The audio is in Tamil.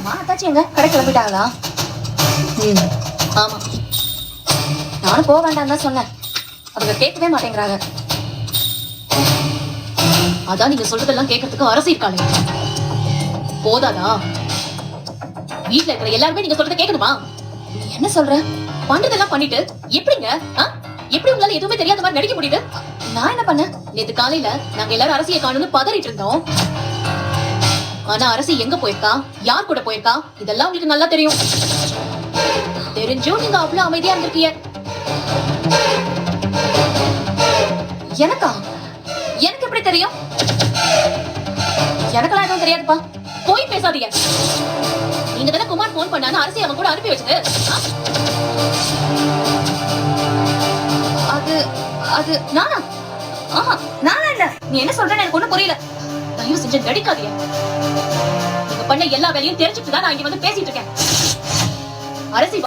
ஆமா அத்தாச்சி எங்க கடை கிளம்பிட்டாங்களா? ஆமா, நானும் போக வேண்டாம் தான் சொன்னேன். அவங்க கேட்கவே மாட்டேங்கிறாங்க. அதான் நீங்க சொல்றதெல்லாம் கேட்கறதுக்கு அரசு இருக்காளே, போதாதா? வீட்டுல இருக்கிற எல்லாருமே நீங்க சொல்றதை கேட்கணுமா? நீ என்ன சொல்ற? பண்றதெல்லாம் பண்ணிட்டு எப்படிங்க எப்படி உங்களால எதுவுமே தெரியாத மாதிரி நடிக்க முடியுது? நான் என்ன பண்ணேன்? நேத்து காலையில நாங்க எல்லாரும் அரசியை காணும்னு பதறிட்டு இருந்தோம். ஆனா அரசி எங்க போயிருக்கா, யார் கூட போயிருக்கா, இதெல்லாம் உங்களுக்கு நல்லா தெரியும். தெரிஞ்சும் நீங்க அவ்வளவு அமைதியா இருந்திருக்கீங்க. எனக்கா? எனக்கு எப்படி தெரியும்? எனக்கெல்லாம் எதுவும் தெரியாதுப்பா. போய் பேசாதீங்க. நீங்க தானே குமார் போன் பண்ணான்னு அரசி அவன் கூட அனுப்பி வச்சது. அது அது நானா? ஆமா நானா இல்ல. நீ என்ன சொல்றேன்னு எனக்கு ஒண்ணும் புரியல. தயவு செஞ்சு நடிக்காதீங்க. நீங்க பண்ண எல்லா வேலையும் தெரிஞ்சுட்டு தான் நான் இங்க வந்து பேசிட்டு இருக்கேன். அரசி